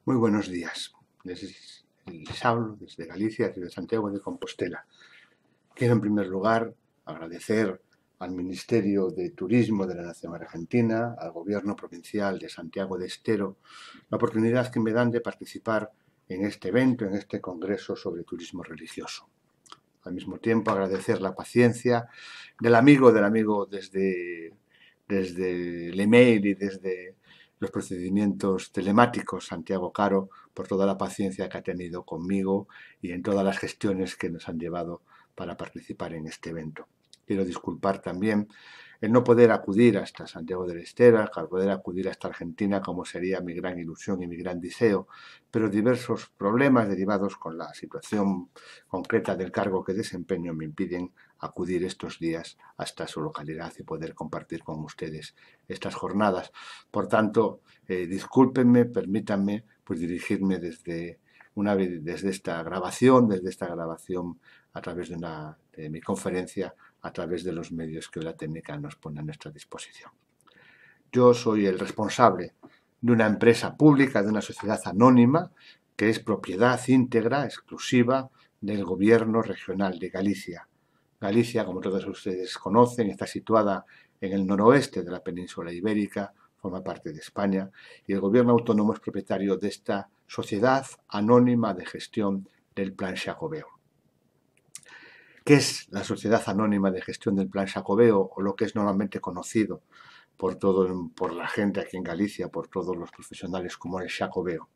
Muy buenos días. Les hablo desde Galicia, desde Santiago de Compostela. Quiero en primer lugar agradecer al Ministerio de Turismo de la Nación Argentina, al Gobierno Provincial de Santiago de Estero, la oportunidad que me dan de participar en este evento, en este congreso sobre turismo religioso. Al mismo tiempo agradecer la paciencia del amigo desde el email y desde los procedimientos telemáticos, Santiago Caro, por toda la paciencia que ha tenido conmigo y en todas las gestiones que nos han llevado para participar en este evento. Quiero disculpar también el no poder acudir hasta Santiago del Estero, al poder acudir hasta Argentina, como sería mi gran ilusión y mi gran deseo, pero diversos problemas derivados con la situación concreta del cargo que desempeño me impiden acudir estos días hasta su localidad y poder compartir con ustedes estas jornadas. Por tanto, discúlpenme, permítanme pues dirigirme desde esta grabación a través de mi conferencia, a través de los medios que la técnica nos pone a nuestra disposición. Yo soy el responsable de una empresa pública, de una sociedad anónima, que es propiedad íntegra, exclusiva, del Gobierno Regional de Galicia. Galicia, como todos ustedes conocen, está situada en el noroeste de la península ibérica, forma parte de España, y el Gobierno autónomo es propietario de esta sociedad anónima de gestión del Plan Xacobeo. ¿Qué es la Sociedad Anónima de Gestión del Plan Xacobeo, o lo que es normalmente conocido por la gente aquí en Galicia, por todos los profesionales como el Xacobeo?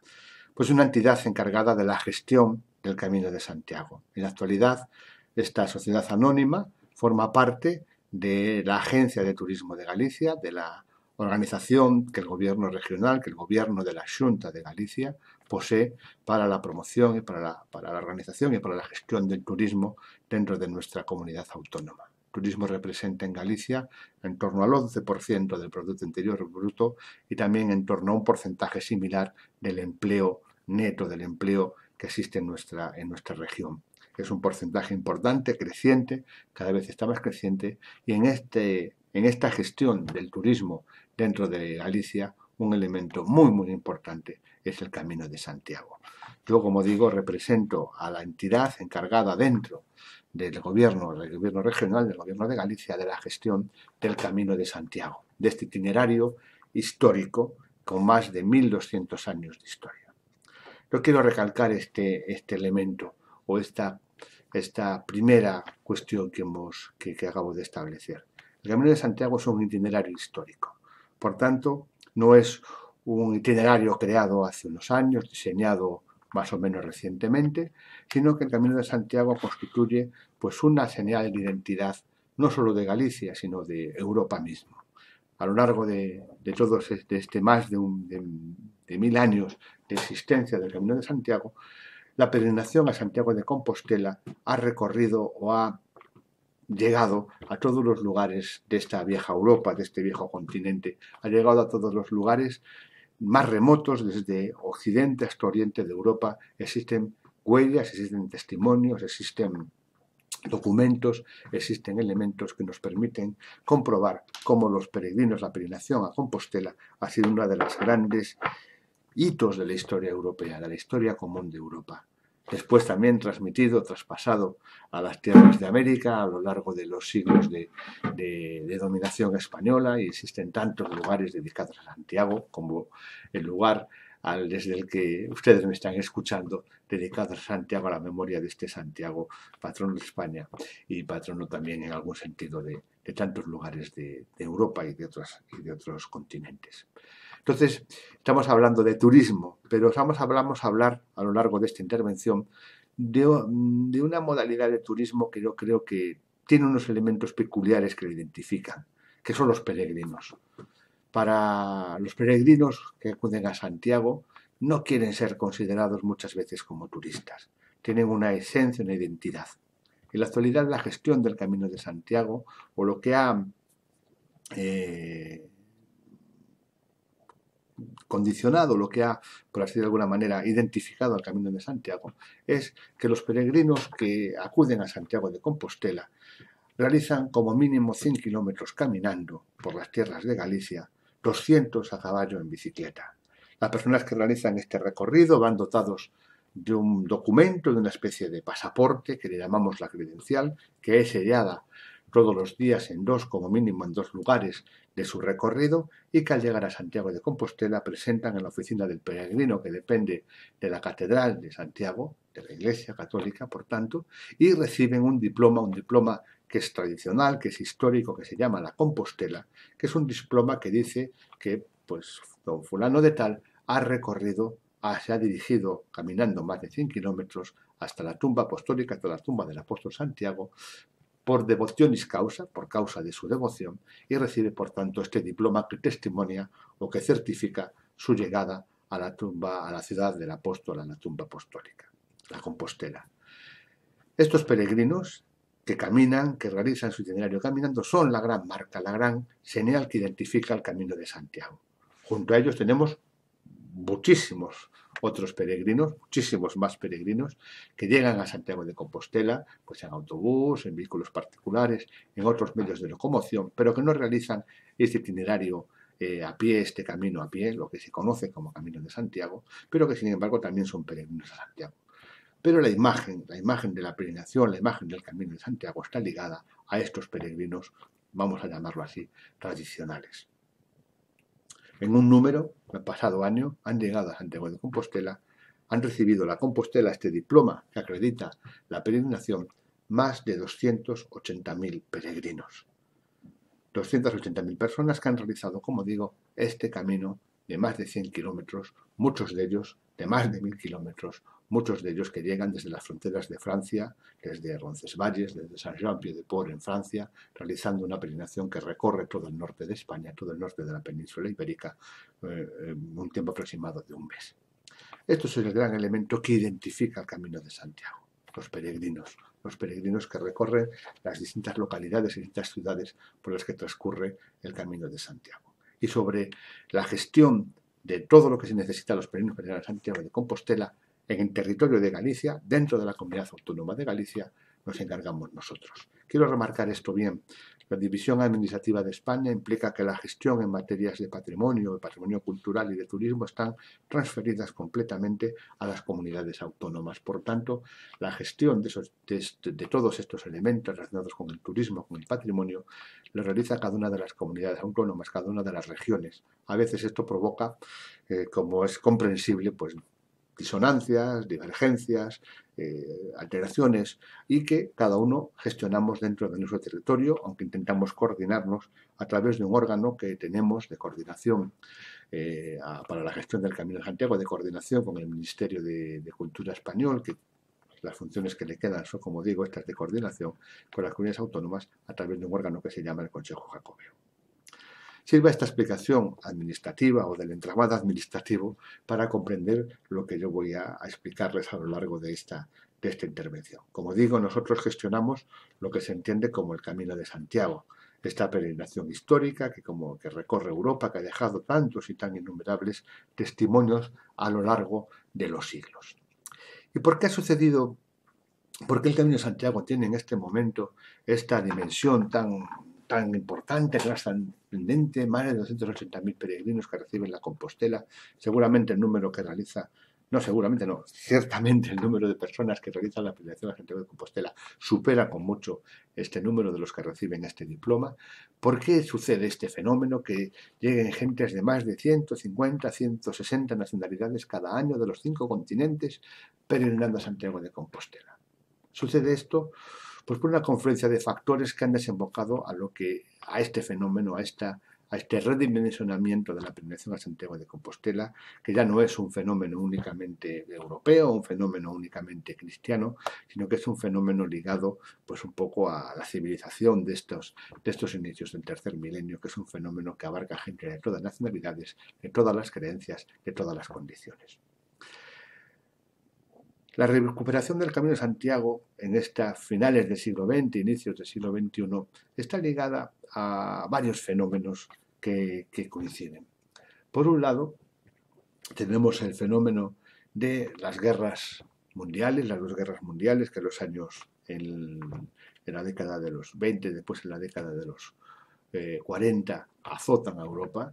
Pues una entidad encargada de la gestión del Camino de Santiago. En la actualidad, esta sociedad anónima forma parte de la Agencia de Turismo de Galicia, de la organización que el gobierno regional, que el gobierno de la Xunta de Galicia posee para la promoción y para la organización y para la gestión del turismo dentro de nuestra comunidad autónoma. El turismo representa en Galicia en torno al 11% del Producto Interior Bruto y también en torno a un porcentaje similar del empleo neto, del empleo que existe en nuestra región. Es un porcentaje importante, creciente, cada vez está más creciente, y en esta gestión del turismo dentro de Galicia, un elemento muy importante es el Camino de Santiago. Yo, como digo, represento a la entidad encargada dentro del gobierno regional, del gobierno de Galicia, de la gestión del Camino de Santiago, de este itinerario histórico con más de 1200 años de historia. Yo quiero recalcar este elemento o esta primera cuestión que acabo de establecer. El Camino de Santiago es un itinerario histórico. Por tanto, no es un itinerario creado hace unos años, diseñado más o menos recientemente, sino que el Camino de Santiago constituye pues una señal de identidad no solo de Galicia, sino de Europa mismo. A lo largo de más de 1000 años de existencia del Camino de Santiago, la peregrinación a Santiago de Compostela ha recorrido o ha llegado a todos los lugares de esta vieja Europa, de este viejo continente, ha llegado a todos los lugares más remotos, desde occidente hasta oriente de Europa. Existen huellas, existen testimonios, existen documentos, existen elementos que nos permiten comprobar cómo los peregrinos, la peregrinación a Compostela ha sido uno de los grandes hitos de la historia europea, de la historia común de Europa. Después también traspasado a las tierras de América a lo largo de los siglos de dominación española, y existen tantos lugares dedicados a Santiago como el lugar desde el que ustedes me están escuchando, dedicado a Santiago, a la memoria de este Santiago, patrono de España y patrono también en algún sentido de tantos lugares de Europa y de otros continentes. Entonces, estamos hablando de turismo, pero vamos a hablar a lo largo de esta intervención de una modalidad de turismo que yo creo que tiene unos elementos peculiares que lo identifican, que son los peregrinos. Para los peregrinos que acuden a Santiago, no quieren ser considerados muchas veces como turistas. Tienen una esencia, una identidad. En la actualidad, la gestión del Camino de Santiago, o lo que ha condicionado, lo que ha, por así de alguna manera, identificado al Camino de Santiago, es que los peregrinos que acuden a Santiago de Compostela realizan como mínimo 100 kilómetros caminando por las tierras de Galicia, 200 a caballo en bicicleta. Las personas que realizan este recorrido van dotados de un documento, de una especie de pasaporte que le llamamos la credencial, que es sellada todos los días en dos, como mínimo en dos lugares de su recorrido, y que al llegar a Santiago de Compostela presentan en la oficina del peregrino, que depende de la Catedral de Santiago, de la Iglesia Católica, por tanto, y reciben un diploma que es tradicional, que es histórico, que se llama la Compostela, que es un diploma que dice que, pues, don fulano de tal ha recorrido, se ha dirigido caminando más de 100 kilómetros hasta la tumba apostólica, hasta la tumba del apóstol Santiago, por devotionis causa, por causa de su devoción, y recibe, por tanto, este diploma que testimonia o que certifica su llegada a la tumba, a la ciudad del apóstol, a la tumba apostólica, la Compostela. Estos peregrinos que caminan, que realizan su itinerario caminando, son la gran marca, la gran señal que identifica el Camino de Santiago. Junto a ellos tenemos muchísimos otros peregrinos, muchísimos más peregrinos que llegan a Santiago de Compostela, pues en autobús, en vehículos particulares, en otros medios de locomoción, pero que no realizan este itinerario a pie, este camino a pie, lo que se conoce como Camino de Santiago, pero que sin embargo también son peregrinos a Santiago. Pero la imagen de la peregrinación, la imagen del Camino de Santiago está ligada a estos peregrinos, vamos a llamarlo así, tradicionales. En un número, el pasado año, han llegado a Santiago de Compostela, han recibido la Compostela, este diploma que acredita la peregrinación, más de 280.000 peregrinos. 280.000 personas que han realizado, como digo, este camino de más de 100 kilómetros, muchos de ellos de más de 1.000 kilómetros, muchos de ellos que llegan desde las fronteras de Francia, desde Roncesvalles, desde Saint-Jean-Pied-de-Port en Francia, realizando una peregrinación que recorre todo el norte de España, todo el norte de la península ibérica, un tiempo aproximado de un mes. Esto es el gran elemento que identifica el Camino de Santiago, los peregrinos que recorren las distintas localidades y distintas ciudades por las que transcurre el Camino de Santiago. Y sobre la gestión de todo lo que se necesita a los peregrinos que llegan a Santiago de Compostela, en el territorio de Galicia, dentro de la Comunidad Autónoma de Galicia, nos encargamos nosotros. Quiero remarcar esto bien. La División Administrativa de España implica que la gestión en materias de patrimonio cultural y de turismo están transferidas completamente a las comunidades autónomas. Por tanto, la gestión de todos estos elementos relacionados con el turismo, con el patrimonio, lo realiza cada una de las comunidades autónomas, cada una de las regiones. A veces esto provoca, como es comprensible, pues disonancias, divergencias, alteraciones, y que cada uno gestionamos dentro de nuestro territorio, aunque intentamos coordinarnos a través de un órgano que tenemos de coordinación para la gestión del Camino de Santiago, de coordinación con el Ministerio de Cultura español, que las funciones que le quedan son, como digo, estas de coordinación con las comunidades autónomas a través de un órgano que se llama el Consejo Jacobeo. Sirva esta explicación administrativa o del entramado administrativo para comprender lo que yo voy a explicarles a lo largo de esta intervención. Como digo, nosotros gestionamos lo que se entiende como el Camino de Santiago, esta peregrinación histórica que recorre Europa, que ha dejado tantos y tan innumerables testimonios a lo largo de los siglos. ¿Y por qué ha sucedido? ¿Por qué el Camino de Santiago tiene en este momento esta dimensión tan importante, trascendente, más de 280.000 peregrinos que reciben la Compostela? Seguramente el número que realiza, no seguramente no, ciertamente el número de personas que realizan la peregrinación a Santiago de Compostela supera con mucho este número de los que reciben este diploma. ¿Por qué sucede este fenómeno que lleguen gentes de más de 150, 160 nacionalidades cada año de los 5 continentes peregrinando a Santiago de Compostela? Sucede esto pues por una confluencia de factores que han desembocado a este fenómeno, a este redimensionamiento de la peregrinación a Santiago de Compostela, que ya no es un fenómeno únicamente europeo, un fenómeno únicamente cristiano, sino que es un fenómeno ligado pues un poco a la civilización de estos inicios del tercer milenio, que es un fenómeno que abarca gente de todas las nacionalidades, de todas las creencias, de todas las condiciones. La recuperación del Camino de Santiago en estas finales del siglo XX, inicios del siglo XXI, está ligada a varios fenómenos que coinciden. Por un lado, tenemos el fenómeno de las guerras mundiales, las dos guerras mundiales que en la década de los 20, después en la década de los 40, azotan a Europa,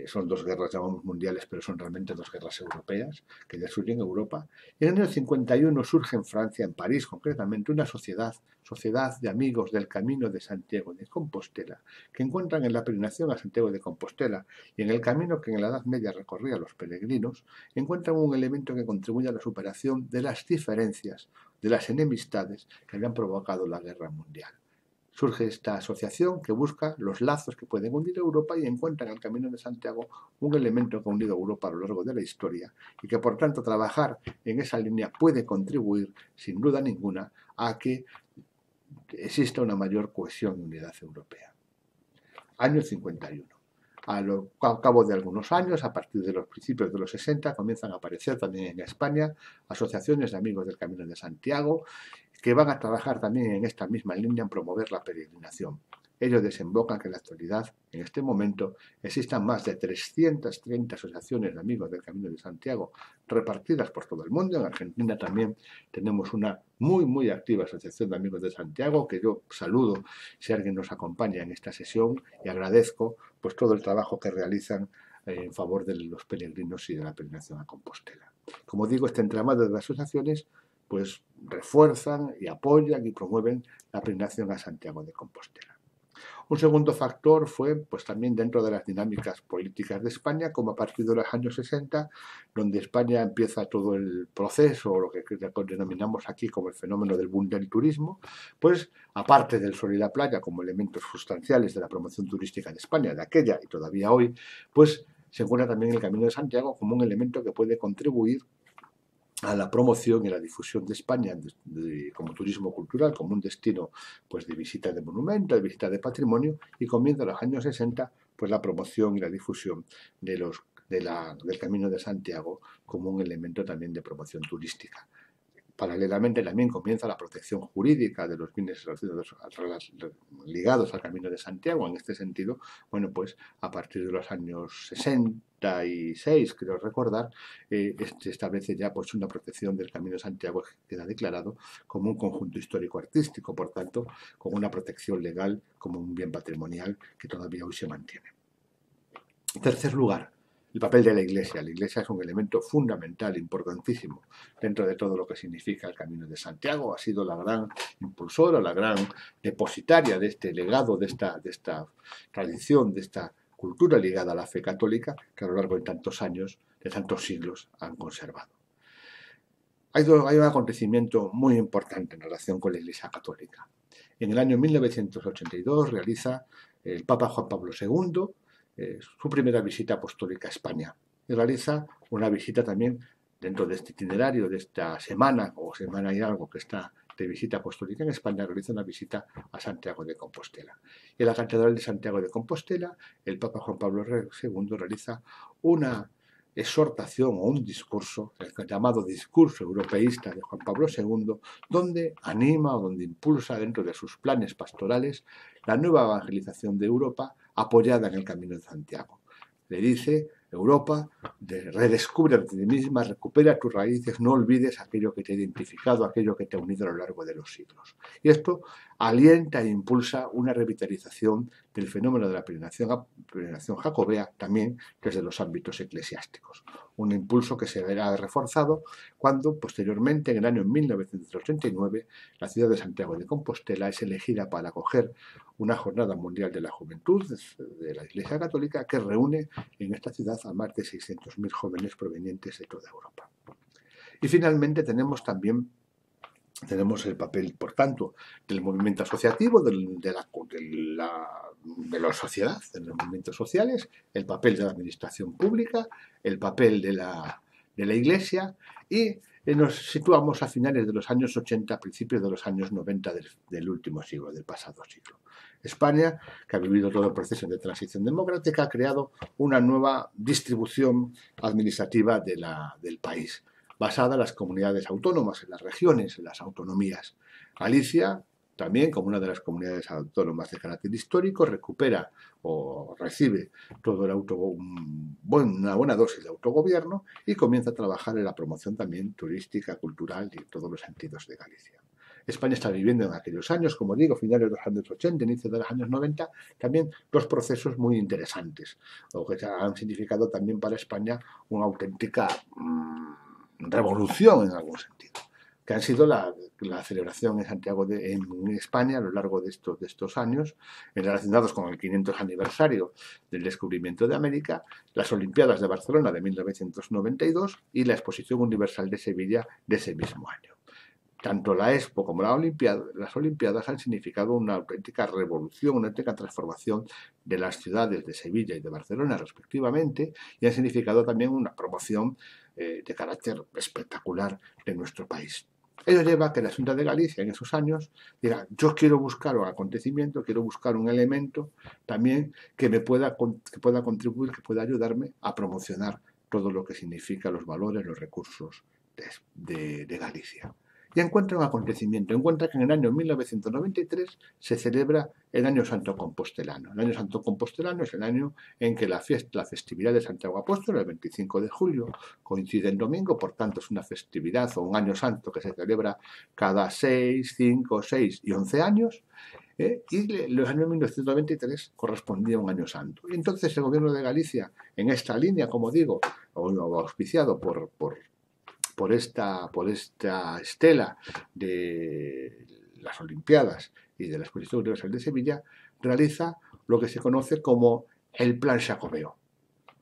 son dos guerras, llamamos mundiales, pero son realmente dos guerras europeas que destruyen Europa. Y en el año 51 surge en Francia, en París concretamente, una sociedad de amigos del Camino de Santiago de Compostela, que encuentran en la peregrinación a Santiago de Compostela y en el camino que en la Edad Media recorría los peregrinos, encuentran un elemento que contribuye a la superación de las diferencias, de las enemistades que habían provocado la guerra mundial. Surge esta asociación que busca los lazos que pueden unir a Europa y encuentra en el Camino de Santiago un elemento que ha unido a Europa a lo largo de la historia y que, por tanto, trabajar en esa línea puede contribuir, sin duda ninguna, a que exista una mayor cohesión y unidad europea. Año 51. Al cabo de algunos años, a partir de los principios de los 60, comienzan a aparecer también en España asociaciones de amigos del Camino de Santiago que van a trabajar también en esta misma línea en promover la peregrinación. Ello desemboca en que en la actualidad, en este momento, existan más de 330 asociaciones de amigos del Camino de Santiago repartidas por todo el mundo. En Argentina también tenemos una muy activa asociación de amigos de Santiago, que yo saludo si alguien nos acompaña en esta sesión y agradezco pues todo el trabajo que realizan en favor de los peregrinos y de la peregrinación a Compostela. Como digo, este entramado de asociaciones pues refuerzan y apoyan y promueven la peregrinación a Santiago de Compostela. Un segundo factor fue pues también dentro de las dinámicas políticas de España, como a partir de los años 60, donde España empieza todo el proceso, o lo que denominamos aquí como el fenómeno del boom del turismo, pues aparte del sol y la playa como elementos sustanciales de la promoción turística de España, de aquella y todavía hoy, pues se encuentra también el Camino de Santiago como un elemento que puede contribuir a la promoción y la difusión de España como turismo cultural, como un destino pues, de visita de monumentos, de visita de patrimonio, y comienza en los años 60 pues, la promoción y la difusión del Camino de Santiago como un elemento también de promoción turística. Paralelamente también comienza la protección jurídica de los bienes ligados al Camino de Santiago. En este sentido, bueno, pues a partir de los años 66, creo recordar, se establece ya pues una protección del Camino de Santiago que queda declarado como un conjunto histórico-artístico, por tanto, con una protección legal como un bien patrimonial que todavía hoy se mantiene. En tercer lugar, el papel de la Iglesia. La Iglesia es un elemento fundamental, importantísimo, dentro de todo lo que significa el Camino de Santiago. Ha sido la gran impulsora, la gran depositaria de este legado, de esta tradición, de esta cultura ligada a la fe católica, que a lo largo de tantos años, de tantos siglos, han conservado. Hay un acontecimiento muy importante en relación con la Iglesia católica. En el año 1982 realiza el Papa Juan Pablo II su primera visita apostólica a España y realiza una visita también dentro de este itinerario, de esta semana o semana y algo que está de visita apostólica en España, realiza una visita a Santiago de Compostela. Y en la Catedral de Santiago de Compostela, el Papa Juan Pablo II realiza una exhortación o un discurso, el llamado discurso europeísta de Juan Pablo II, donde anima o donde impulsa dentro de sus planes pastorales la nueva evangelización de Europa apoyada en el Camino de Santiago. Le dice: Europa, redescubre a ti misma, recupera tus raíces, no olvides aquello que te ha identificado, aquello que te ha unido a lo largo de los siglos. Y esto alienta e impulsa una revitalización del fenómeno de la peregrinación jacobea también desde los ámbitos eclesiásticos. Un impulso que se verá reforzado cuando, posteriormente, en el año 1989, la ciudad de Santiago de Compostela es elegida para acoger una jornada mundial de la juventud de la Iglesia Católica que reúne en esta ciudad a más de 600.000 jóvenes provenientes de toda Europa. Y finalmente tenemos el papel, por tanto, del movimiento asociativo, de la sociedad, de los movimientos sociales, el papel de la administración pública, el papel de la Iglesia, y nos situamos a finales de los años 80, a principios de los años 90 del último siglo, del pasado siglo. España, que ha vivido todo el proceso de transición democrática, ha creado una nueva distribución administrativa del país, basada en las comunidades autónomas, en las regiones, en las autonomías. Galicia, también como una de las comunidades autónomas de carácter histórico, recupera o recibe todo una buena dosis de autogobierno y comienza a trabajar en la promoción también turística, cultural y en todos los sentidos de Galicia. España está viviendo en aquellos años, como digo, finales de los años 80, inicio de los años 90, también dos procesos muy interesantes, o que han significado también para España una auténtica revolución en algún sentido, que han sido la celebración en Santiago en España a lo largo de estos años, relacionados con el 500 aniversario del descubrimiento de América, las Olimpiadas de Barcelona de 1992 y la Exposición Universal de Sevilla de ese mismo año. Tanto la Expo como las Olimpiadas han significado una auténtica revolución, una auténtica transformación de las ciudades de Sevilla y de Barcelona respectivamente, y han significado también una promoción de carácter espectacular de nuestro país. Ello lleva a que la Xunta de Galicia en esos años diga, yo quiero buscar un acontecimiento, quiero buscar un elemento también que pueda contribuir, que pueda ayudarme a promocionar todo lo que significa los valores, los recursos de Galicia. Y encuentra un acontecimiento, encuentra que en el año 1993 se celebra el Año Santo Compostelano. El Año Santo Compostelano es el año en que la festividad de Santiago Apóstol, el 25 de julio, coincide en domingo, por tanto es una festividad o un Año Santo que se celebra cada 6, 5, 6 y 11 años, y los años 1993 correspondía a un año santo. Y entonces el gobierno de Galicia, en esta línea, como digo, auspiciado por esta estela de las Olimpiadas y de la Exposición Universal de Sevilla, realiza lo que se conoce como el Plan Xacobeo.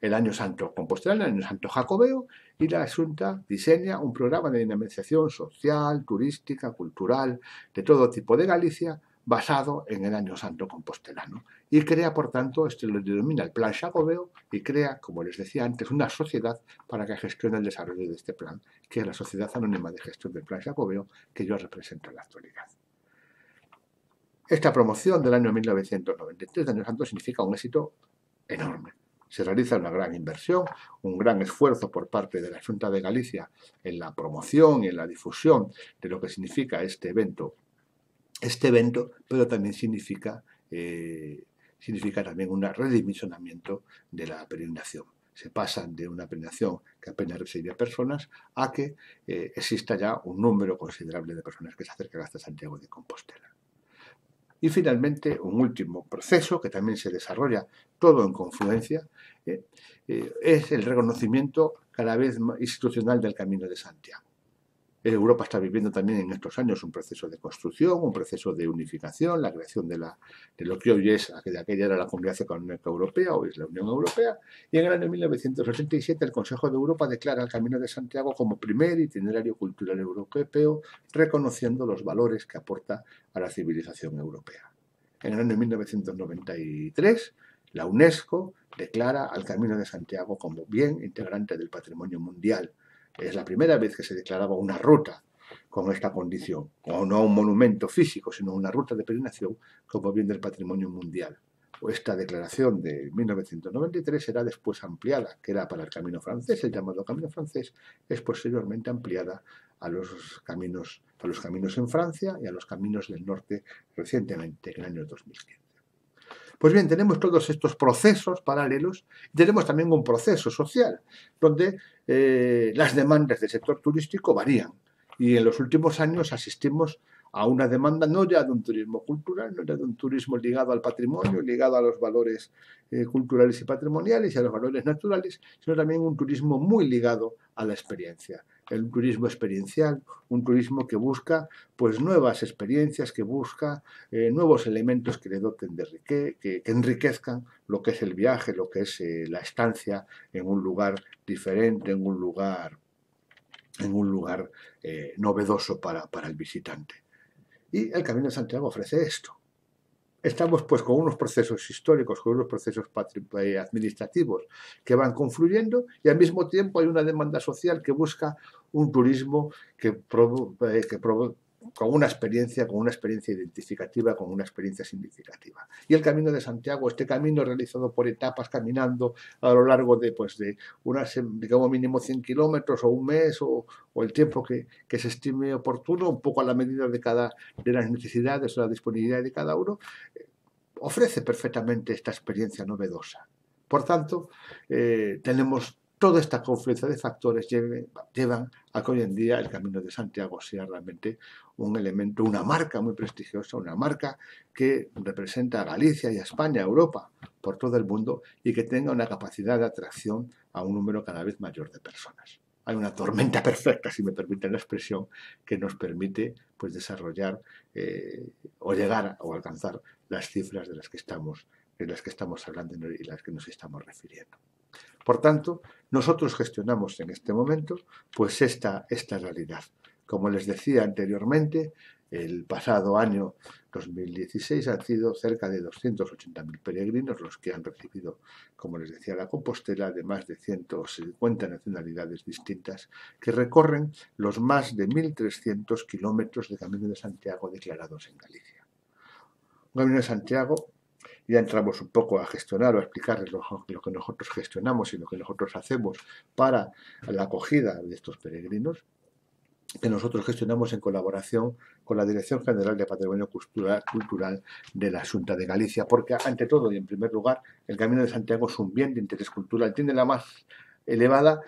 El Año Santo Compostelano, el Año Santo Jacobeo, y la Xunta diseña un programa de dinamización social, turística, cultural, de todo tipo de Galicia, basado en el Año Santo Compostelano. Y crea, por tanto, lo denomina el Plan Xacobeo, y crea, como les decía antes, una sociedad para que gestione el desarrollo de este plan, que es la Sociedad Anónima de Gestión del Plan Xacobeo, que yo represento en la actualidad. Esta promoción del año 1993 de Año Santo significa un éxito enorme. Se realiza una gran inversión, un gran esfuerzo por parte de la Xunta de Galicia en la promoción y en la difusión de lo que significa este evento, pero también significa también un redimensionamiento de la peregrinación. Se pasa de una peregrinación que apenas recibía personas a que exista ya un número considerable de personas que se acercan hasta Santiago de Compostela. Y finalmente, un último proceso que también se desarrolla todo en confluencia, es el reconocimiento cada vez más institucional del Camino de Santiago. Europa está viviendo también en estos años un proceso de construcción, un proceso de unificación, la creación de lo que hoy es, de aquella era la Comunidad Económica Europea, hoy es la Unión Europea, y en el año 1987 el Consejo de Europa declara el Camino de Santiago como primer itinerario cultural europeo, reconociendo los valores que aporta a la civilización europea. En el año 1993, la UNESCO declara al Camino de Santiago como bien integrante del patrimonio mundial. Es la primera vez que se declaraba una ruta con esta condición, o no un monumento físico, sino una ruta de peregrinación como bien del patrimonio mundial. Esta declaración de 1993 será después ampliada, que era para el camino francés, el llamado camino francés, es posteriormente ampliada a los caminos en Francia y a los caminos del norte recientemente, en el año 2015. Pues bien, tenemos todos estos procesos paralelos y tenemos también un proceso social donde las demandas del sector turístico varían. Y en los últimos años asistimos a una demanda no ya de un turismo cultural, no ya de un turismo ligado al patrimonio, ligado a los valores culturales y patrimoniales y a los valores naturales, sino también un turismo muy ligado a la experiencia. El turismo experiencial, un turismo que busca pues nuevas experiencias, que busca nuevos elementos que le doten que enriquezcan lo que es el viaje, lo que es la estancia en un lugar diferente, en un lugar novedoso para el visitante. Y el Camino de Santiago ofrece esto. Estamos pues con unos procesos históricos, con unos procesos administrativos que van confluyendo y al mismo tiempo hay una demanda social que busca un turismo con una experiencia identificativa, con una experiencia significativa. Y el Camino de Santiago, este camino realizado por etapas, caminando a lo largo de digamos mínimo 100 kilómetros o un mes o el tiempo que se estime oportuno, un poco a la medida de las necesidades o la disponibilidad de cada uno, ofrece perfectamente esta experiencia novedosa. Por tanto, tenemos Toda esta confluencia de factores llevan a que hoy en día el Camino de Santiago sea realmente un elemento, una marca muy prestigiosa, una marca que representa a Galicia y a España, a Europa, por todo el mundo, y que tenga una capacidad de atracción a un número cada vez mayor de personas. Hay una tormenta perfecta, si me permiten la expresión, que nos permite pues, desarrollar o llegar o alcanzar las cifras de las que estamos hablando y las que nos estamos refiriendo. Por tanto, nosotros gestionamos en este momento pues esta realidad. Como les decía anteriormente, el pasado año 2016 han sido cerca de 280.000 peregrinos los que han recibido, como les decía, la Compostela, de más de 150 nacionalidades distintas que recorren los más de 1.300 kilómetros de Camino de Santiago declarados en Galicia. Un Camino de Santiago, ya entramos un poco a gestionar o a explicarles lo que nosotros gestionamos y lo que nosotros hacemos para la acogida de estos peregrinos, que nosotros gestionamos en colaboración con la Dirección General de Patrimonio Cultural de la Xunta de Galicia, porque ante todo y en primer lugar el Camino de Santiago es un bien de interés cultural, tiene la más elevada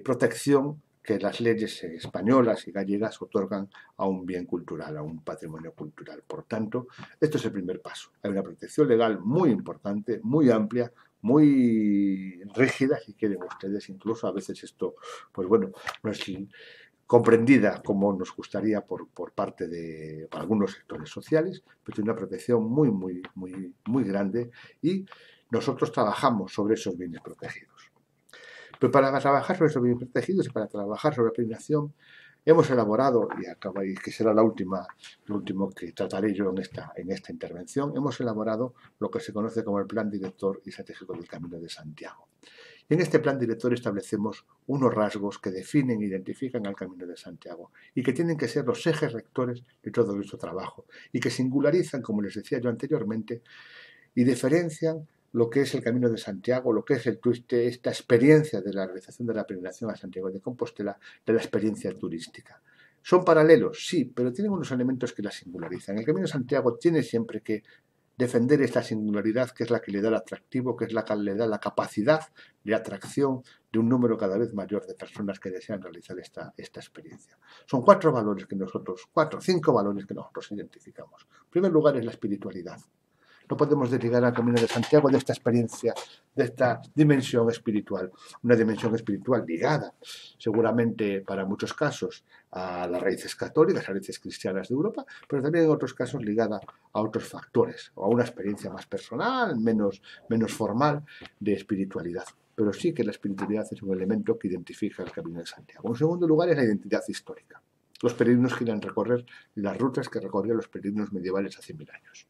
protección que las leyes españolas y gallegas otorgan a un bien cultural, a un patrimonio cultural. Por tanto, esto es el primer paso. Hay una protección legal muy importante, muy amplia, muy rígida, si quieren ustedes. Incluso a veces esto, pues bueno, no es comprendida como nos gustaría por parte de algunos sectores sociales, pero tiene una protección muy grande y nosotros trabajamos sobre esos bienes protegidos. Pero para trabajar sobre esos bienes protegidos y para trabajar sobre la peregrinación, hemos elaborado, y que será lo último que trataré yo en esta intervención, hemos elaborado lo que se conoce como el Plan Director y Estratégico del Camino de Santiago. Y en este plan director establecemos unos rasgos que definen e identifican al Camino de Santiago y que tienen que ser los ejes rectores de todo nuestro trabajo y que singularizan, como les decía yo anteriormente, y diferencian lo que es el Camino de Santiago, lo que es esta experiencia de la realización de la peregrinación a Santiago de Compostela, de la experiencia turística. ¿Son paralelos? Sí, pero tienen unos elementos que la singularizan. El Camino de Santiago tiene siempre que defender esta singularidad, que es la que le da el atractivo, que es la que le da la capacidad de atracción de un número cada vez mayor de personas que desean realizar esta experiencia. Son cinco valores que nosotros identificamos. En primer lugar es la espiritualidad. No podemos desligar al Camino de Santiago de esta experiencia, de esta dimensión espiritual. Una dimensión espiritual ligada, seguramente para muchos casos, a las raíces católicas, a las raíces cristianas de Europa, pero también en otros casos ligada a otros factores, o a una experiencia más personal, menos formal de espiritualidad. Pero sí que la espiritualidad es un elemento que identifica el Camino de Santiago. En segundo lugar es la identidad histórica. Los peregrinos quieren recorrer las rutas que recorrían los peregrinos medievales hace 1000 años.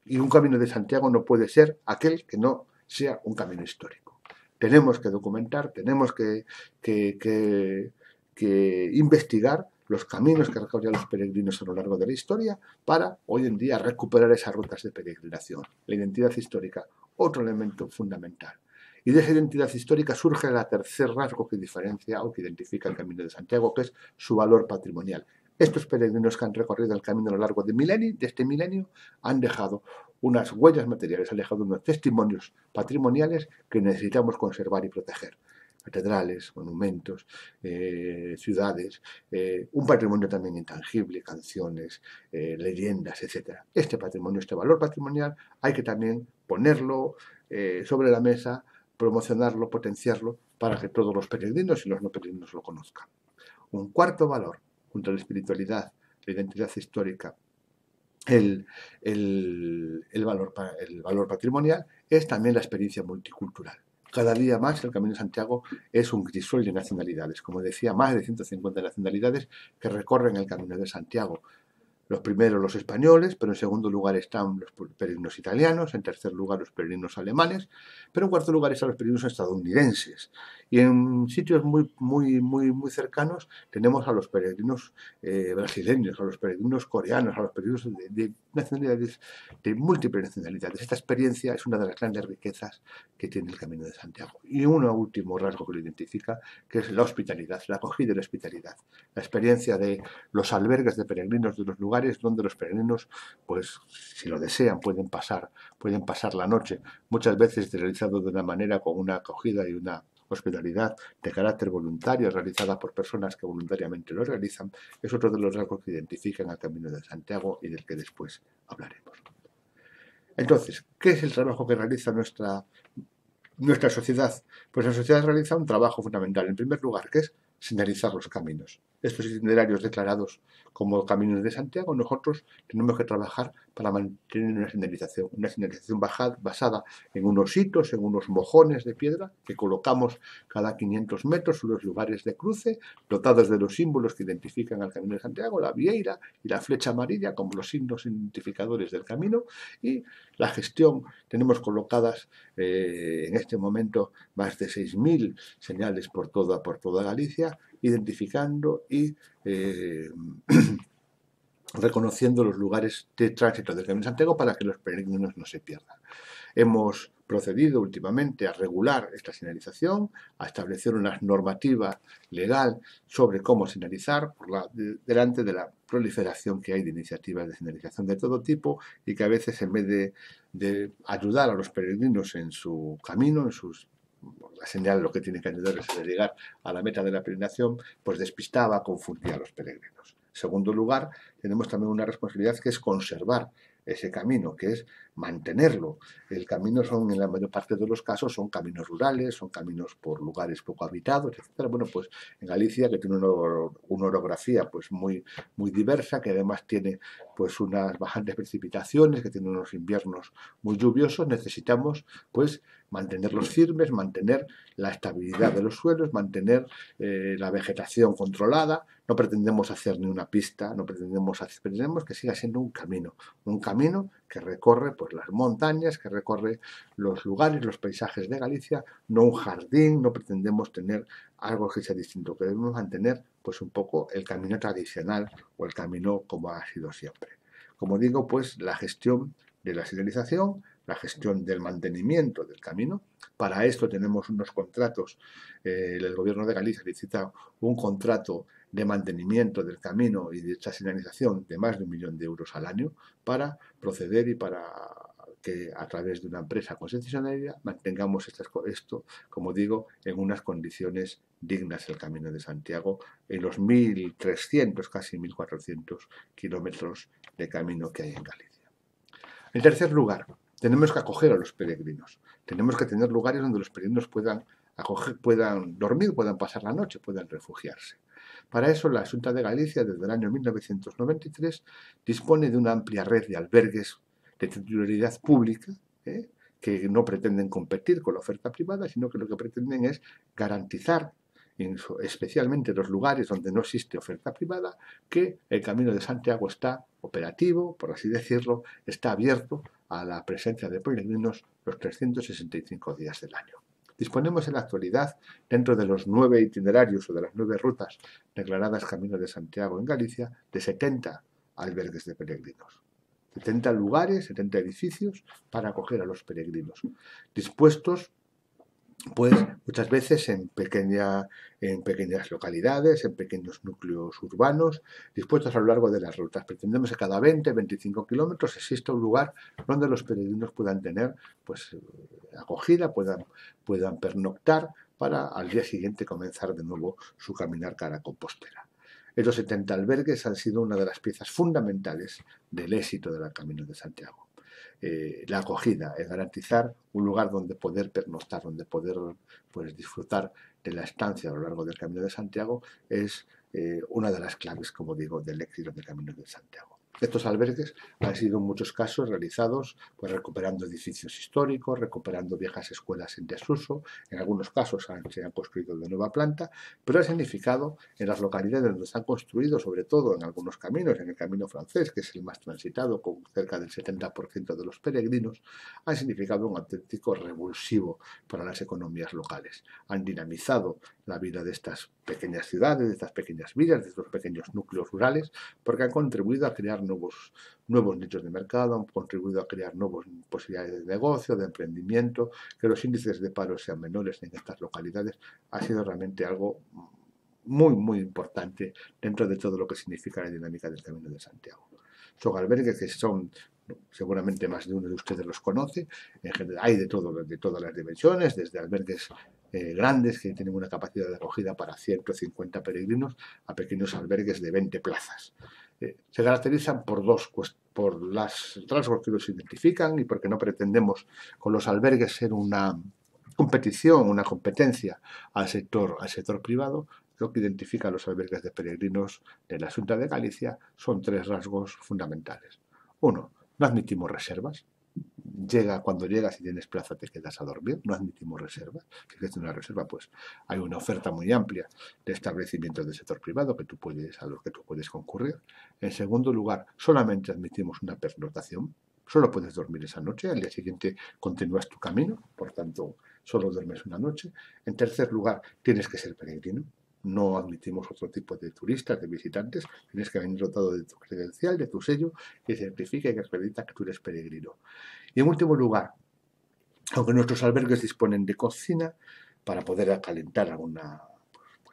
Y un Camino de Santiago no puede ser aquel que no sea un camino histórico. Tenemos que documentar, tenemos que investigar los caminos que recorrían los peregrinos a lo largo de la historia para, hoy en día, recuperar esas rutas de peregrinación. La identidad histórica, otro elemento fundamental. Y de esa identidad histórica surge el tercer rasgo que diferencia o que identifica el Camino de Santiago, que es su valor patrimonial. Estos peregrinos que han recorrido el camino a lo largo de este milenio han dejado unas huellas materiales, han dejado unos testimonios patrimoniales que necesitamos conservar y proteger. Catedrales, monumentos, ciudades, un patrimonio también intangible, canciones, leyendas, etc. Este patrimonio, este valor patrimonial, hay que también ponerlo sobre la mesa, promocionarlo, potenciarlo, para que todos los peregrinos y los no peregrinos lo conozcan. Un cuarto valor, junto a la espiritualidad, la identidad histórica, el valor patrimonial, es también la experiencia multicultural. Cada día más el Camino de Santiago es un crisol de nacionalidades. Como decía, más de 150 nacionalidades que recorren el Camino de Santiago. Los primeros los españoles, pero en segundo lugar están los peregrinos italianos, en tercer lugar los peregrinos alemanes, pero en cuarto lugar están los peregrinos estadounidenses. Y en sitios muy cercanos tenemos a los peregrinos brasileños, a los peregrinos coreanos, a los peregrinos de nacionalidades, de múltiples nacionalidades. Esta experiencia es una de las grandes riquezas que tiene el Camino de Santiago. Y un último rasgo que lo identifica, que es la hospitalidad, la acogida y la hospitalidad. La experiencia de los albergues de peregrinos, de los lugares donde los peregrinos, pues si lo desean, pueden pasar la noche, muchas veces realizado de una manera con una acogida y una hospitalidad de carácter voluntario realizada por personas que voluntariamente lo realizan, es otro de los rasgos que identifican al Camino de Santiago y del que después hablaremos. Entonces, ¿qué es el trabajo que realiza nuestra sociedad? Pues la sociedad realiza un trabajo fundamental, en primer lugar, que es señalizar los caminos. Estos itinerarios declarados como caminos de Santiago, nosotros tenemos que trabajar para mantener una señalización basada en unos hitos, en unos mojones de piedra que colocamos cada 500 metros en los lugares de cruce, dotados de los símbolos que identifican al Camino de Santiago, la vieira y la flecha amarilla como los signos identificadores del camino, y la gestión, tenemos colocadas en este momento más de 6.000 señales por toda Galicia, identificando y reconociendo los lugares de tránsito del Camino de Santiago para que los peregrinos no se pierdan. Hemos procedido últimamente a regular esta señalización, a establecer una normativa legal sobre cómo señalizar delante de la proliferación que hay de iniciativas de señalización de todo tipo y que a veces, en vez de ayudar a los peregrinos en su camino, la señal lo que tiene que ayudar es a llegar a la meta de la peregrinación, pues despistaba, confundía a los peregrinos. En segundo lugar, tenemos también una responsabilidad que es conservar ese camino, que es mantenerlo. El camino en la mayor parte de los casos, son caminos rurales, son caminos por lugares poco habitados, etc. Bueno, pues en Galicia, que tiene una orografía pues muy diversa, que además tiene pues unas bajantes precipitaciones, que tiene unos inviernos muy lluviosos, necesitamos pues mantenerlos firmes, mantener la estabilidad de los suelos, mantener la vegetación controlada. No pretendemos hacer ni una pista, pretendemos que siga siendo un camino que recorre pues las montañas, que recorre los lugares, los paisajes de Galicia, no un jardín, no pretendemos tener algo que sea distinto, queremos mantener pues un poco el camino tradicional o el camino como ha sido siempre. Como digo, pues la gestión de la señalización, la gestión del mantenimiento del camino. Para esto tenemos unos contratos, el Gobierno de Galicia licita un contrato de mantenimiento del camino y de esta señalización de más de 1 millón de euros al año para proceder y para que a través de una empresa concesionaria mantengamos esto, como digo, en unas condiciones dignas el Camino de Santiago en los 1.300, casi 1.400 kilómetros de camino que hay en Galicia. En tercer lugar, tenemos que acoger a los peregrinos. Tenemos que tener lugares donde los peregrinos puedan dormir, puedan pasar la noche, puedan refugiarse. Para eso, la Xunta de Galicia, desde el año 1993, dispone de una amplia red de albergues de titularidad pública, que no pretenden competir con la oferta privada, sino que lo que pretenden es garantizar, especialmente en los lugares donde no existe oferta privada, que el Camino de Santiago está operativo, por así decirlo, está abierto a la presencia de peregrinos los 365 días del año. Disponemos en la actualidad, dentro de los 9 itinerarios o de las 9 rutas declaradas Camino de Santiago en Galicia, de 70 albergues de peregrinos. 70 lugares, 70 edificios para acoger a los peregrinos, dispuestos pues muchas veces en pequeñas localidades, en pequeños núcleos urbanos, dispuestos a lo largo de las rutas. Pretendemos que cada 20-25 kilómetros exista un lugar donde los peregrinos puedan tener pues acogida, puedan pernoctar para al día siguiente comenzar de nuevo su caminar cara a Compostela. Estos 70 albergues han sido una de las piezas fundamentales del éxito del Camino de Santiago. La acogida, es garantizar un lugar donde poder pernoctar, donde poder pues, disfrutar de la estancia a lo largo del Camino de Santiago, es una de las claves, como digo, del éxito del Camino de Santiago. Estos albergues han sido en muchos casos realizados pues, recuperando edificios históricos, recuperando viejas escuelas en desuso, en algunos casos se han construido de nueva planta, pero ha significado en las localidades donde se han construido, sobre todo en algunos caminos, en el camino francés, que es el más transitado, con cerca del 70% de los peregrinos, han significado un auténtico revulsivo para las economías locales. Han dinamizado la vida de estas pequeñas ciudades, de estas pequeñas villas, de estos pequeños núcleos rurales, porque han contribuido a crear nuevos nichos de mercado, han contribuido a crear nuevas posibilidades de negocio, de emprendimiento, que los índices de paro sean menores en estas localidades, ha sido realmente algo muy importante dentro de todo lo que significa la dinámica del Camino de Santiago. Son albergues que son Seguramente más de uno de ustedes los conoce. En general, hay de todas las dimensiones, desde albergues grandes que tienen una capacidad de acogida para 150 peregrinos a pequeños albergues de 20 plazas. Se caracterizan por por los rasgos que los identifican y porque no pretendemos con los albergues ser una competición, una competencia al sector privado. Lo que identifica a los albergues de peregrinos de la Xunta de Galicia son 3 rasgos fundamentales. Uno, no admitimos reservas. Cuando llegas y tienes plaza te quedas a dormir, no admitimos reservas. Si quieres una reserva, pues hay una oferta muy amplia de establecimientos del sector privado a los que tú puedes concurrir. En segundo lugar, solamente admitimos una pernoctación. Solo puedes dormir esa noche, al día siguiente continúas tu camino, por tanto, solo duermes una noche. En tercer lugar, tienes que ser peregrino. No admitimos otro tipo de turistas, de visitantes. Tienes que venir dotado de tu credencial, de tu sello, que certifica y que acredita que tú eres peregrino. Y en último lugar, aunque nuestros albergues disponen de cocina para poder calentar alguna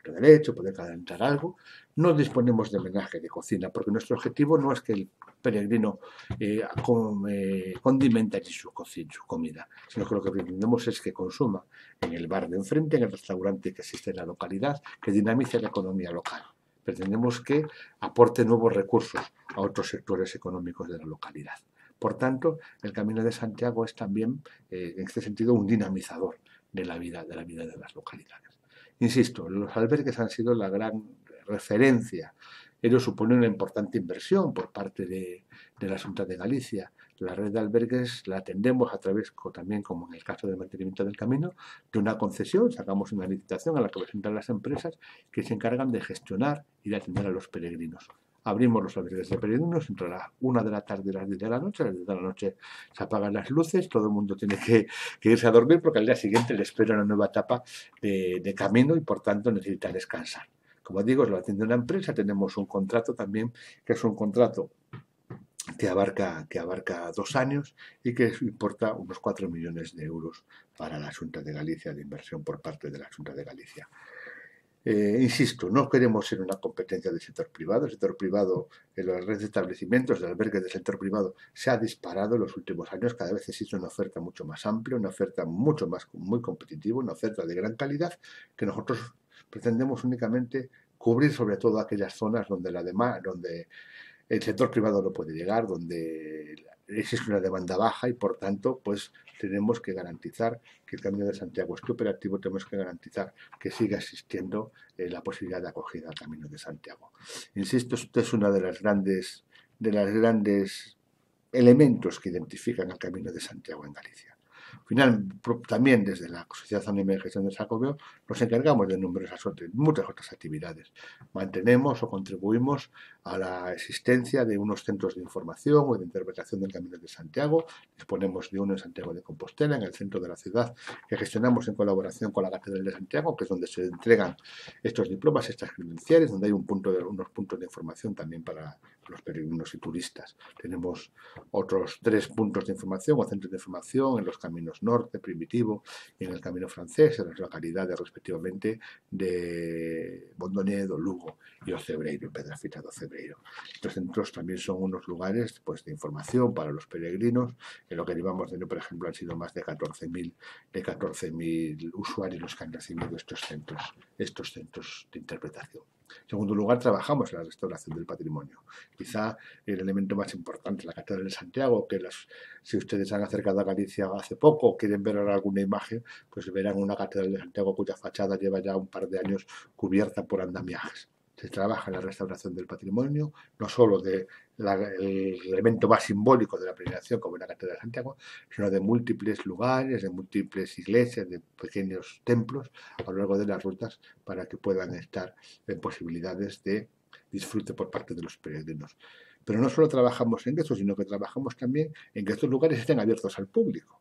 de leche, poder calentar algo, no disponemos de menaje de cocina, porque nuestro objetivo no es que el peregrino condimente su comida, sino que lo que pretendemos es que consuma en el bar de enfrente, en el restaurante que existe en la localidad, que dinamice la economía local. Pretendemos que aporte nuevos recursos a otros sectores económicos de la localidad. Por tanto, el Camino de Santiago es también, en este sentido, un dinamizador de la vida de las localidades. Insisto, los albergues han sido la gran referencia. Ello supone una importante inversión por parte de la Xunta de Galicia. La red de albergues la atendemos a través, también como en el caso del mantenimiento del camino, de una concesión. Sacamos una licitación a la que presentan las empresas que se encargan de gestionar y de atender a los peregrinos. Abrimos los albergues de peregrinos entre las 1 de la tarde y las 10 de la noche. A las 10 de la noche se apagan las luces, todo el mundo tiene que irse a dormir porque al día siguiente le espera una nueva etapa de camino y por tanto necesita descansar. Como digo, lo atiende una empresa, tenemos un contrato también, que es un contrato que abarca 2 años y que importa unos 4 millones de euros para la Xunta de Galicia, de inversión por parte de la Xunta de Galicia. Insisto, no queremos ser una competencia del sector privado. El sector privado, en la red de establecimientos de albergues del sector privado se ha disparado en los últimos años. Cada vez existe una oferta mucho más amplia, una oferta muy competitiva, una oferta de gran calidad que nosotros pretendemos únicamente cubrir sobre todo aquellas zonas donde donde el sector privado no puede llegar, donde existe una demanda baja y por tanto pues tenemos que garantizar que el Camino de Santiago esté operativo, tenemos que garantizar que siga existiendo la posibilidad de acogida al Camino de Santiago. Insisto, esto es una de las grandes elementos que identifican el Camino de Santiago en Galicia. Al final, también desde la Sociedad Anónima de Gestión del Xacobeo nos encargamos de muchas otras actividades. Mantenemos o contribuimos a la existencia de unos centros de información o de interpretación del Camino de Santiago. Disponemos de uno en Santiago de Compostela, en el centro de la ciudad, que gestionamos en colaboración con la Catedral de Santiago, que es donde se entregan estos diplomas, estas credenciales, donde hay unos puntos de información también para los peregrinos y turistas. Tenemos otros 3 puntos de información o centros de información en los caminos norte, primitivo, y en el camino francés, en las localidades respectivamente de Mondoñedo, Lugo y Ocebreiro, Pedrafita de Ocebreiro. Estos centros también son unos lugares pues, de información para los peregrinos. En lo que llevamos de año, por ejemplo, han sido más de 14.000 usuarios los que han recibido estos centros de interpretación. En segundo lugar, trabajamos en la restauración del patrimonio. Quizá el elemento más importante, la Catedral de Santiago, que si ustedes han acercado a Galicia hace poco o quieren ver ahora alguna imagen, pues verán una Catedral de Santiago cuya fachada lleva ya un par de años cubierta por andamiajes. Se trabaja en la restauración del patrimonio, no solo del elemento más simbólico de la peregrinación como es la Catedral de Santiago, sino de múltiples lugares, de múltiples iglesias, de pequeños templos a lo largo de las rutas para que puedan estar en posibilidades de disfrute por parte de los peregrinos. Pero no solo trabajamos en eso, sino que trabajamos también en que estos lugares estén abiertos al público.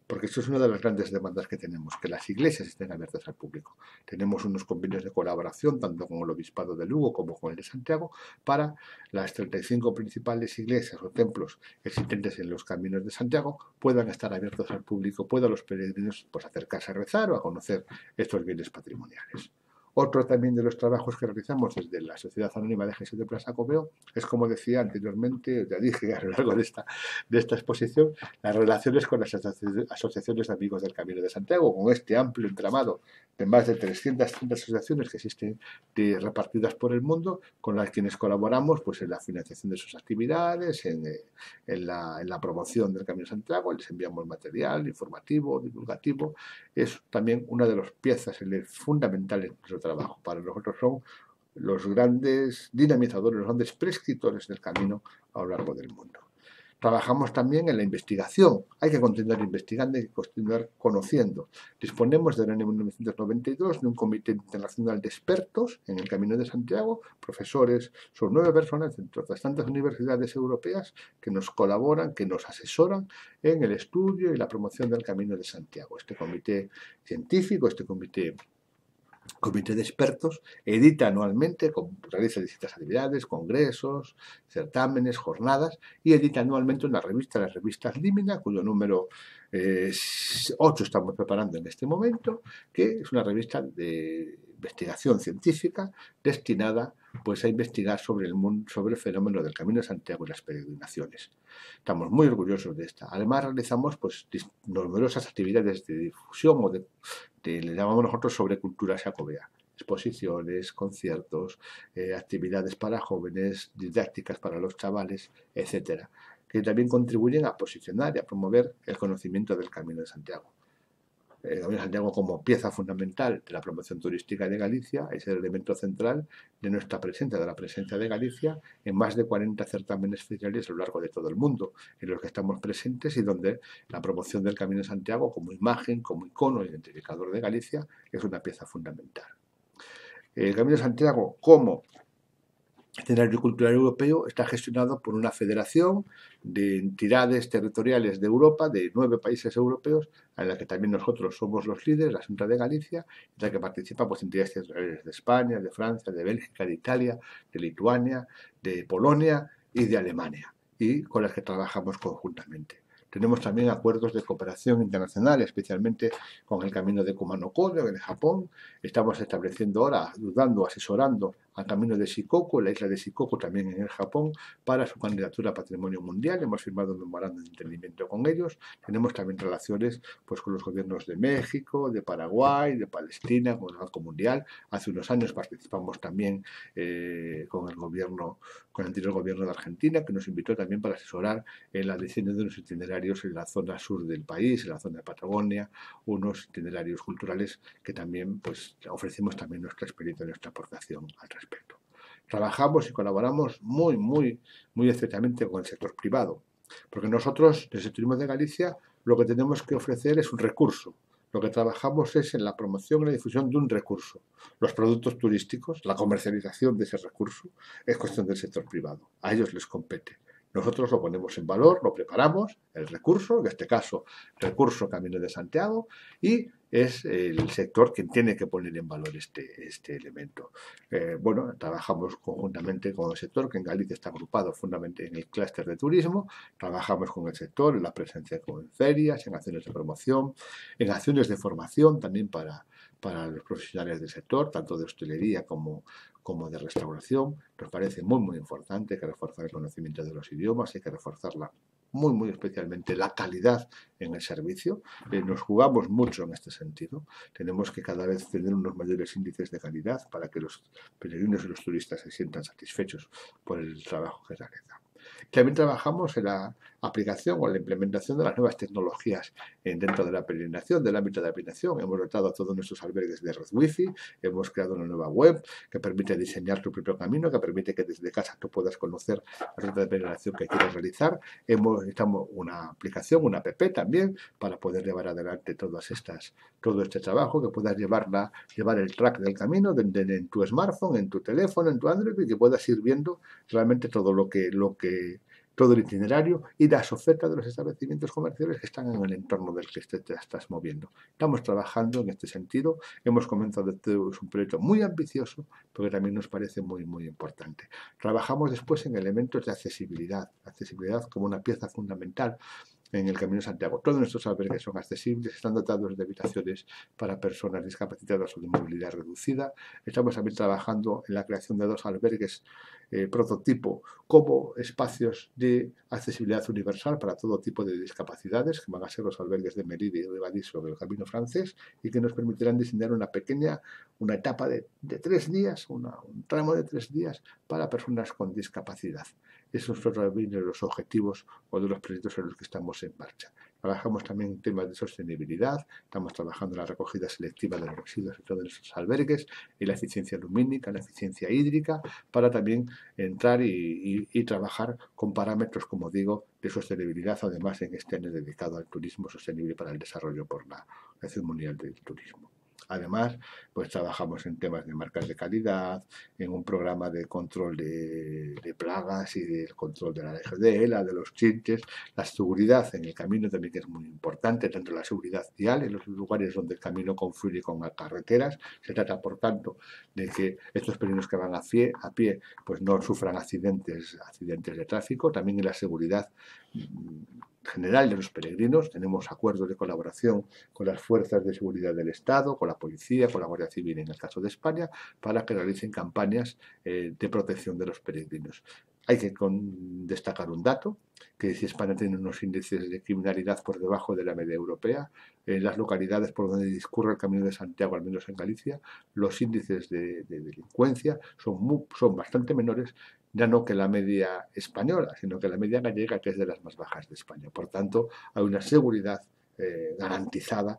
Porque esto es una de las grandes demandas que tenemos, que las iglesias estén abiertas al público. Tenemos unos convenios de colaboración, tanto con el Obispado de Lugo como con el de Santiago, para las 35 principales iglesias o templos existentes en los caminos de Santiago puedan estar abiertos al público, puedan los peregrinos pues, acercarse a rezar o a conocer estos bienes patrimoniales. Otro también de los trabajos que realizamos desde la Sociedad Anónima de Gestión de Plaza Coveo es, como decía anteriormente, ya dije a lo largo de esta exposición, las relaciones con las asociaciones de amigos del Camino de Santiago, con este amplio entramado de más de 330 asociaciones que existen repartidas por el mundo, con las quienes colaboramos pues, en la financiación de sus actividades, en la promoción del Camino de Santiago, les enviamos material informativo, divulgativo. Es también una de las piezas fundamentales de nuestro trabajo. Para nosotros son los grandes dinamizadores, los grandes prescriptores del camino a lo largo del mundo. Trabajamos también en la investigación. Hay que continuar investigando y continuar conociendo. Disponemos del año 1992 de un comité internacional de expertos en el Camino de Santiago, profesores, son 9 personas de bastantes universidades europeas que nos colaboran, que nos asesoran en el estudio y la promoción del Camino de Santiago. Este comité científico, este comité de expertos edita anualmente, realiza distintas actividades, congresos, certámenes, jornadas, y edita anualmente una revista, las revistas Límina, cuyo número 8 estamos preparando en este momento, que es una revista de investigación científica destinada pues, a investigar sobre el fenómeno del Camino de Santiago y las peregrinaciones. Estamos muy orgullosos de esta. Además, realizamos pues, numerosas actividades de difusión o le llamamos nosotros sobre cultura jacobea. Exposiciones, conciertos, actividades para jóvenes, didácticas para los chavales, etcétera, que también contribuyen a posicionar y a promover el conocimiento del Camino de Santiago. El Camino de Santiago como pieza fundamental de la promoción turística de Galicia es el elemento central de nuestra presencia, de la presencia de Galicia en más de 40 certámenes feriales a lo largo de todo el mundo, en los que estamos presentes y donde la promoción del Camino de Santiago como imagen, como icono identificador de Galicia es una pieza fundamental. El Camino de Santiago como itinerario cultural europeo está gestionado por una federación de entidades territoriales de Europa, de 9 países europeos, en la que también nosotros somos los líderes, la Junta de Galicia, en la que participan pues, entidades territoriales de España, de Francia, de Bélgica, de Italia, de Lituania, de Polonia y de Alemania, y con las que trabajamos conjuntamente. Tenemos también acuerdos de cooperación internacional, especialmente con el Camino de Kumano-Kodo en el Japón. Estamos estableciendo ahora, ayudando, asesorando al Camino de Shikoku, la isla de Shikoku también en el Japón, para su candidatura a Patrimonio Mundial. Hemos firmado un memorándum de entendimiento con ellos. Tenemos también relaciones pues, con los gobiernos de México, de Paraguay, de Palestina, con el Banco Mundial. Hace unos años participamos también con el anterior gobierno de Argentina, que nos invitó también para asesorar en la diseño de unos itinerarios en la zona sur del país, en la zona de Patagonia, unos itinerarios culturales que también pues, ofrecimos también nuestra experiencia, nuestra aportación al respecto. Trabajamos y colaboramos muy estrechamente con el sector privado, porque nosotros, desde Turismo de Galicia, lo que tenemos que ofrecer es un recurso. Lo que trabajamos es en la promoción y la difusión de un recurso. Los productos turísticos, la comercialización de ese recurso, es cuestión del sector privado. A ellos les compete. Nosotros lo ponemos en valor, lo preparamos, el recurso, en este caso, recurso Camino de Santiago, y es el sector quien tiene que poner en valor este elemento. Bueno, trabajamos conjuntamente con el sector, que en Galicia está agrupado fundamentalmente en el clúster de turismo. Trabajamos con el sector en la presencia en ferias, en acciones de promoción, en acciones de formación también para los profesionales del sector, tanto de hostelería como de restauración. Nos parece muy importante, hay que reforzar el conocimiento de los idiomas, hay que reforzarla muy especialmente la calidad en el servicio. Nos jugamos mucho en este sentido. Tenemos que cada vez tener unos mayores índices de calidad para que los peregrinos y los turistas se sientan satisfechos por el trabajo que realizan. También trabajamos en la aplicación o la implementación de las nuevas tecnologías dentro de la peregrinación, del ámbito de la peregrinación. Hemos dotado a todos nuestros albergues de red wifi, hemos creado una nueva web que permite diseñar tu propio camino, que permite que desde casa tú puedas conocer la ruta de peregrinación que quieres realizar. Estamos una aplicación, una app también, para poder llevar adelante todo este trabajo, que puedas llevar el track del camino en tu smartphone, en tu teléfono, en tu Android, y que puedas ir viendo realmente todo todo el itinerario y las ofertas de los establecimientos comerciales que están en el entorno del que te estás moviendo. Estamos trabajando en este sentido. Hemos comenzado un proyecto muy ambicioso, pero que también nos parece muy importante. Trabajamos después en elementos de accesibilidad como una pieza fundamental. en el Camino de Santiago. Todos nuestros albergues son accesibles, están dotados de habitaciones para personas discapacitadas o de movilidad reducida. Estamos también trabajando en la creación de 2 albergues prototipo como espacios de accesibilidad universal para todo tipo de discapacidades, que van a ser los albergues de Merida y de Badí sobre el Camino francés, y que nos permitirán diseñar una etapa de 3 días, un tramo de 3 días para personas con discapacidad. Esos son también los objetivos o de los proyectos en los que estamos en marcha. Trabajamos también en temas de sostenibilidad, estamos trabajando en la recogida selectiva de los residuos en todos esos albergues, en la eficiencia lumínica, en la eficiencia hídrica, para también entrar y trabajar con parámetros, como digo, de sostenibilidad, además en este año dedicado al turismo sostenible para el desarrollo por la Organización Mundial del Turismo. Además, pues trabajamos en temas de marcas de calidad, en un programa de control de plagas y del control de la legionela, de los chinches, la seguridad en el camino también, que es muy importante, tanto la seguridad vial en los lugares donde el camino confluye con las carreteras. Se trata, por tanto, de que estos peregrinos que van a pie pues no sufran accidentes de tráfico. También en la seguridad general de los peregrinos tenemos acuerdos de colaboración con las fuerzas de seguridad del Estado, con la policía, con la Guardia Civil en el caso de España, para que realicen campañas de protección de los peregrinos. Hay que destacar un dato, que si España tiene unos índices de criminalidad por debajo de la media europea, en las localidades por donde discurre el Camino de Santiago, al menos en Galicia, los índices de delincuencia son bastante menores, ya no que la media española, sino que la media gallega, que es de las más bajas de España. Por tanto, hay una seguridad garantizada,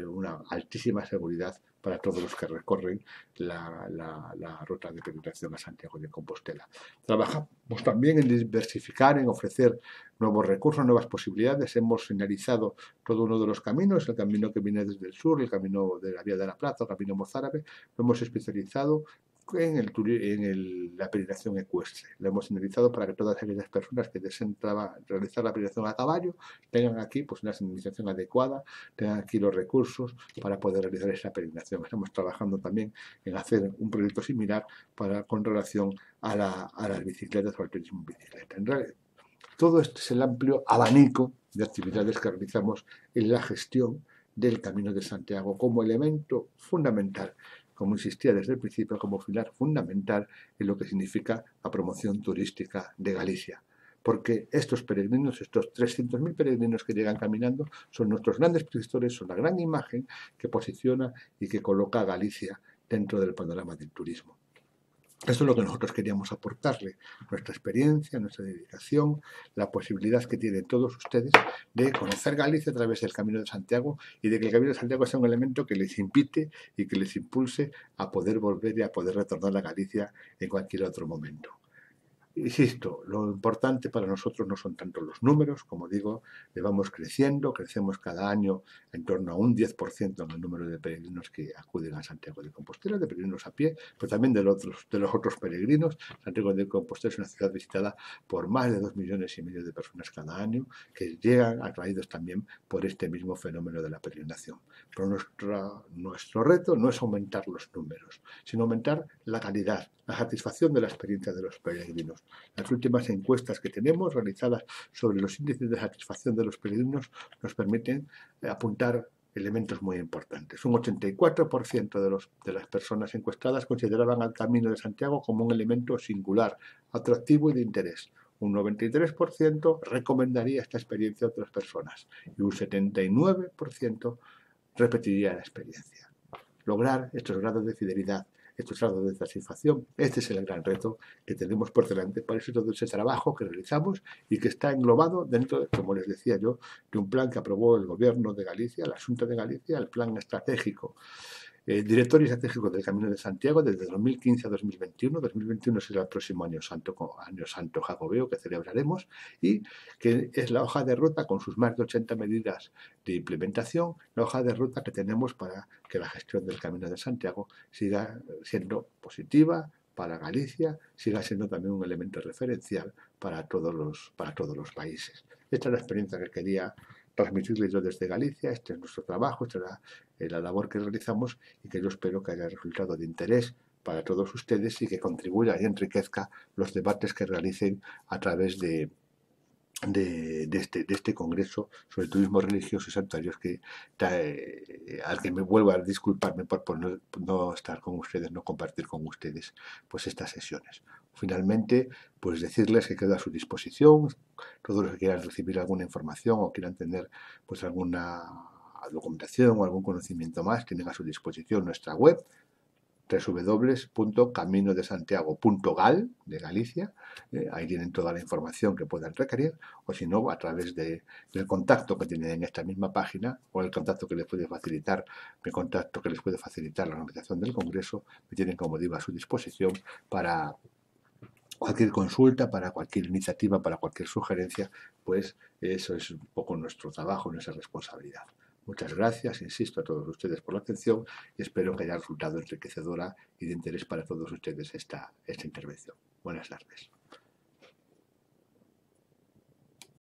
una altísima seguridad para todos los que recorren la ruta de peregrinación a Santiago de Compostela. Trabajamos también en diversificar, en ofrecer nuevos recursos, nuevas posibilidades. Hemos señalizado todo uno de los caminos, el camino que viene desde el sur, el camino de la Vía de la Plata, el camino mozárabe. Lo hemos especializado en la peregrinación ecuestre. Lo hemos señalizado para que todas aquellas personas que deseen realizar la peregrinación a caballo tengan aquí pues una señalización adecuada, tengan aquí los recursos para poder realizar esa peregrinación. Estamos trabajando también en hacer un proyecto similar con relación a las bicicletas o al turismo en bicicleta. En realidad, todo esto es el amplio abanico de actividades que realizamos en la gestión del Camino de Santiago como elemento fundamental, como insistía desde el principio, como pilar fundamental en lo que significa la promoción turística de Galicia. Porque estos peregrinos, estos 300.000 peregrinos que llegan caminando, son nuestros grandes preceptores, son la gran imagen que posiciona y que coloca a Galicia dentro del panorama del turismo. Esto es lo que nosotros queríamos aportarle, nuestra experiencia, nuestra dedicación, la posibilidad que tienen todos ustedes de conocer Galicia a través del Camino de Santiago y de que el Camino de Santiago sea un elemento que les invite y que les impulse a poder volver y a poder retornar a Galicia en cualquier otro momento. Insisto, lo importante para nosotros no son tanto los números, como digo, vamos creciendo, crecemos cada año en torno a un 10% en el número de peregrinos que acuden a Santiago de Compostela, de peregrinos a pie, pero también de los otros peregrinos. Santiago de Compostela es una ciudad visitada por más de 2,5 millones de personas cada año, que llegan atraídos también por este mismo fenómeno de la peregrinación. Pero nuestro reto no es aumentar los números, sino aumentar la calidad, la satisfacción de la experiencia de los peregrinos. Las últimas encuestas que tenemos realizadas sobre los índices de satisfacción de los peregrinos nos permiten apuntar elementos muy importantes. Un 84% de las personas encuestadas consideraban al Camino de Santiago como un elemento singular, atractivo y de interés. Un 93% recomendaría esta experiencia a otras personas y un 79% repetiría la experiencia. Lograr estos grados de fidelidad, estos grados de satisfacción, este es el gran reto que tenemos por delante. Por eso todo ese trabajo que realizamos y que está englobado dentro, como les decía yo, de un plan que aprobó el Gobierno de Galicia, la Xunta de Galicia, el Plan Estratégico, Directorio Estratégico del Camino de Santiago desde 2015 a 2021. 2021 será el próximo año santo jacobeo que celebraremos, y que es la hoja de ruta con sus más de 80 medidas de implementación, la hoja de ruta que tenemos para que la gestión del Camino de Santiago siga siendo positiva para Galicia, siga siendo también un elemento referencial para todos los países. Esta es la experiencia que quería transmitirles yo desde Galicia. Este es nuestro trabajo, esta es la labor que realizamos y que yo espero que haya resultado de interés para todos ustedes y que contribuya y enriquezca los debates que realicen a través de de este congreso sobre turismo religioso y santuarios al que me vuelvo a disculparme por no estar con ustedes, no compartir con ustedes pues estas sesiones. Finalmente, pues decirles que quedo a su disposición, todos los que quieran recibir alguna información o quieran tener pues alguna documentación o algún conocimiento más, tienen a su disposición nuestra web www.caminodesantiago.gal de Galicia. Ahí tienen toda la información que puedan requerir, o si no, a través del contacto que tienen en esta misma página o el contacto que les puede facilitar, el contacto que les puede facilitar la organización del Congreso, me tienen, como digo, a su disposición para cualquier consulta, para cualquier iniciativa, para cualquier sugerencia, pues eso es un poco nuestro trabajo, nuestra responsabilidad. Muchas gracias, insisto, a todos ustedes por la atención y espero que haya resultado enriquecedora y de interés para todos ustedes esta intervención. Buenas tardes.